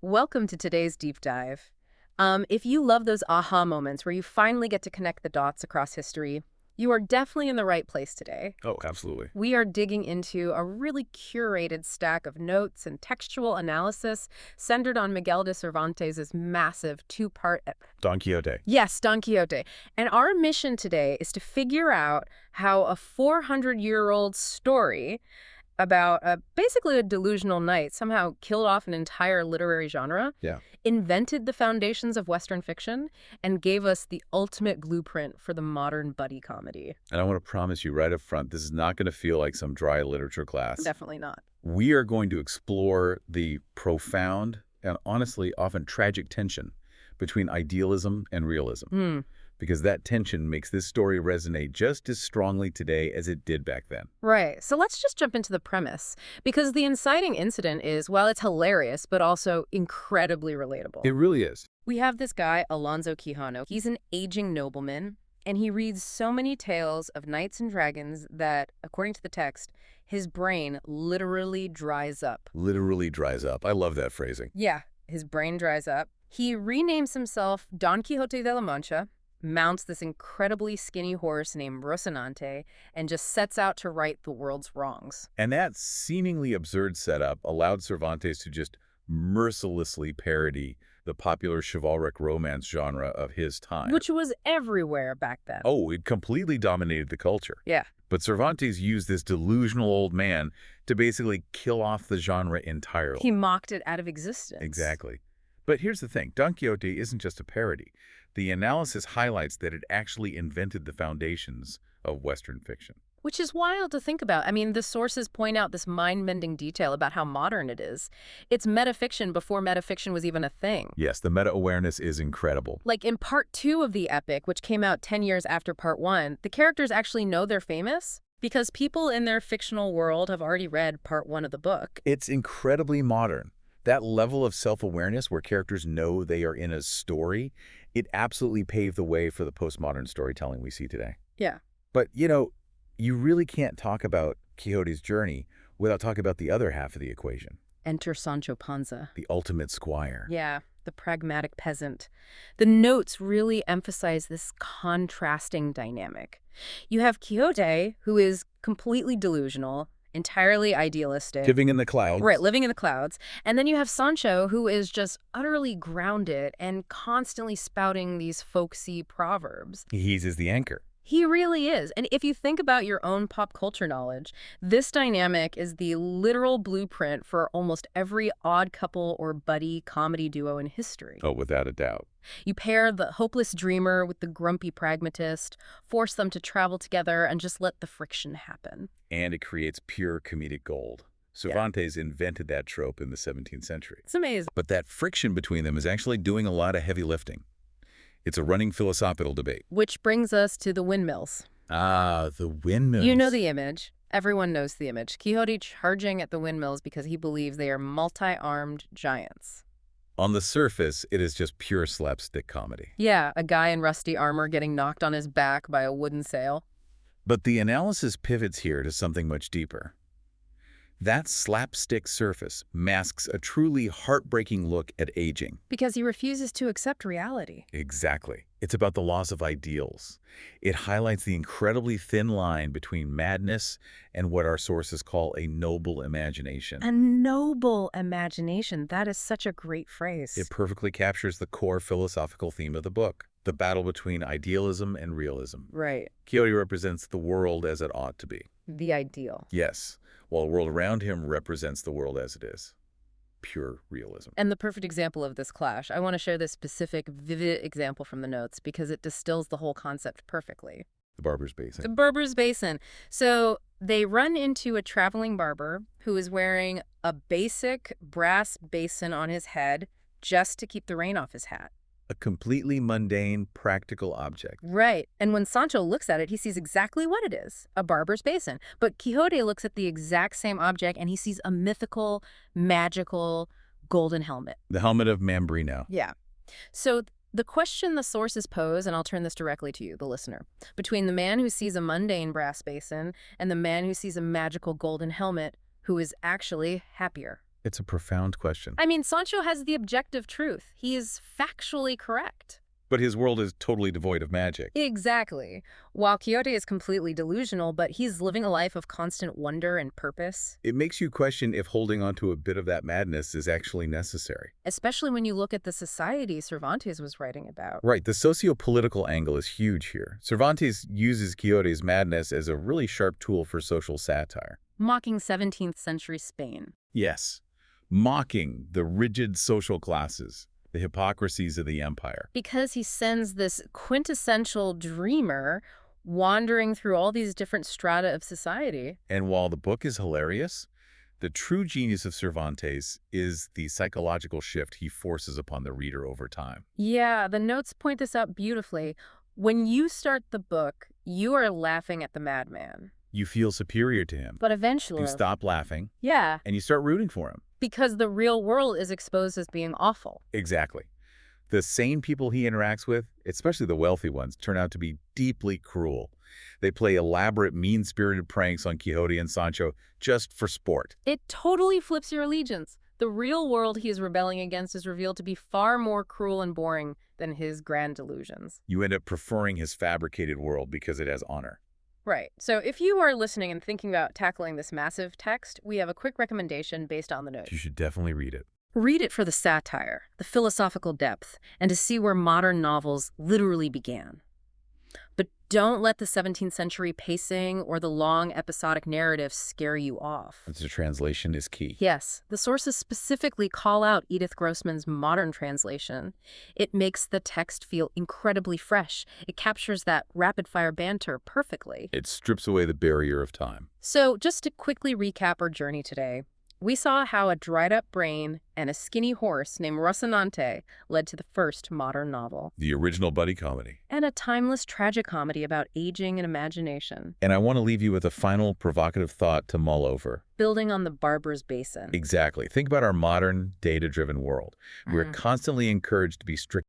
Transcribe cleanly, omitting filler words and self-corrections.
Welcome to today's deep dive. If you love those aha moments where you finally get to connect the dots across history, you are definitely in the right place today. Oh, absolutely. We are digging into a really curated stack of notes and textual analysis centered on Miguel de Cervantes' massive two-part Don Quixote. Yes, Don Quixote. And our mission today is to figure out how a 400-year-old story about basically a delusional knight somehow killed off an entire literary genre, Yeah. invented the foundations of Western fiction, and gave us the ultimate blueprint for the modern buddy comedy. And I want to promise you right up front, this is not going to feel like some dry literature class. Definitely not. We are going to explore the profound and honestly often tragic tension between idealism and realism. Because that tension makes this story resonate just as strongly today as it did back then. Right. So let's just jump into the premise, because the inciting incident is, well, it's hilarious, but also incredibly relatable. It really is. We have this guy, Alonso Quijano. He's an aging nobleman, and he reads so many tales of knights and dragons that, according to the text, his brain literally dries up. Literally dries up. I love that phrasing. Yeah, his brain dries up. He renames himself Don Quixote de la Mancha, mounts this incredibly skinny horse named Rocinante, and just sets out to right the world's wrongs. And that seemingly absurd setup allowed Cervantes to just mercilessly parody the popular chivalric romance genre of his time. Which was everywhere back then. Oh, it completely dominated the culture. Yeah. But Cervantes used this delusional old man to basically kill off the genre entirely. He mocked it out of existence. Exactly. But here's the thing. Don Quixote isn't just a parody. The analysis highlights that it actually invented the foundations of Western fiction. Which is wild to think about. I mean, the sources point out this mind-bending detail about how modern it is. It's metafiction before metafiction was even a thing. Yes, the meta-awareness is incredible. Like in part 2 of the epic, which came out 10 years after part 1, the characters actually know they're famous because people in their fictional world have already read part 1 of the book. It's incredibly modern. That level of self-awareness where characters know they are in a story, it absolutely paved the way for the postmodern storytelling we see today. Yeah. But, you really can't talk about Quixote's journey without talking about the other half of the equation, Enter Sancho Panza. the ultimate squire. Yeah, the pragmatic peasant. The notes really emphasize this contrasting dynamic. You have Quixote, who is completely delusional, entirely idealistic. Living in the clouds. Right, living in the clouds. And then you have Sancho, who is just utterly grounded and constantly spouting these folksy proverbs. He's is the anchor. He really is. And if you think about your own pop culture knowledge, this dynamic is the literal blueprint for almost every odd couple or buddy comedy duo in history. Oh, without a doubt. You pair the hopeless dreamer with the grumpy pragmatist, force them to travel together, and just let the friction happen. And it creates pure comedic gold. Cervantes invented that trope in the 17th century. It's amazing. But that friction between them is actually doing a lot of heavy lifting. It's a running philosophical debate. Which brings us to the windmills. Ah, the windmills. You know the image. Everyone knows the image. Quixote charging at the windmills because he believes they are multi-armed giants. On the surface, it is just pure slapstick comedy. Yeah, a guy in rusty armor getting knocked on his back by a wooden sail. But the analysis pivots here to something much deeper. That slapstick surface masks a truly heartbreaking look at aging. Because he refuses to accept reality. Exactly. It's about the loss of ideals. It highlights the incredibly thin line between madness and what our sources call a noble imagination. A noble imagination. That is such a great phrase. It perfectly captures the core philosophical theme of the book, the battle between idealism and realism. Right. Quixote represents the world as it ought to be. The ideal. Yes, while the world around him represents the world as it is. Pure realism. And the perfect example of this clash, I want to share this specific, vivid example from the notes because it distills the whole concept perfectly. The Barber's Basin. The Barber's Basin. So they run into a traveling barber who is wearing a basic brass basin on his head just to keep the rain off his hat. A completely mundane, practical object. Right. And when Sancho looks at it, he sees exactly what it is, a barber's basin. But Quixote looks at the exact same object and he sees a mythical, magical golden helmet. The helmet of Mambrino. Yeah. So the question the sources pose, and I'll turn this directly to you, the listener, between the man who sees a mundane brass basin and the man who sees a magical golden helmet, who is actually happier? It's a profound question. I mean, Sancho has the objective truth. He is factually correct. But his world is totally devoid of magic. Exactly. While Quixote is completely delusional, but he's living a life of constant wonder and purpose. It makes you question if holding on to a bit of that madness is actually necessary. Especially when you look at the society Cervantes was writing about. Right, the socio-political angle is huge here. Cervantes uses Quixote's madness as a really sharp tool for social satire. Mocking 17th century Spain. Yes, mocking the rigid social classes, the hypocrisies of the empire. Because he sends this quintessential dreamer wandering through all these different strata of society. And while the book is hilarious, the true genius of Cervantes is the psychological shift he forces upon the reader over time. Yeah, the notes point this out beautifully. When you start the book, you are laughing at the madman. You feel superior to him. But eventually... You stop laughing. Yeah. And you start rooting for him. Because the real world is exposed as being awful. Exactly. The sane people he interacts with, especially the wealthy ones, turn out to be deeply cruel. They play elaborate, mean-spirited pranks on Quixote and Sancho just for sport. It totally flips your allegiance. The real world he is rebelling against is revealed to be far more cruel and boring than his grand delusions. You end up preferring his fabricated world because it has honor. Right. So if you are listening and thinking about tackling this massive text, we have a quick recommendation based on the notes. You should definitely read it. Read it for the satire, the philosophical depth, and to see where modern novels literally began. But don't let the 17th century pacing or the long episodic narrative scare you off. The translation is key. Yes, the sources specifically call out Edith Grossman's modern translation. It makes the text feel incredibly fresh. It captures that rapid-fire banter perfectly. It strips away the barrier of time. So just to quickly recap our journey today, we saw how a dried-up brain and a skinny horse named Rocinante led to the first modern novel. The original buddy comedy. And a timeless tragicomedy about aging and imagination. And I want to leave you with a final provocative thought to mull over. Building on the Barber's Basin. Exactly. Think about our modern, data-driven world. We're constantly encouraged to be strict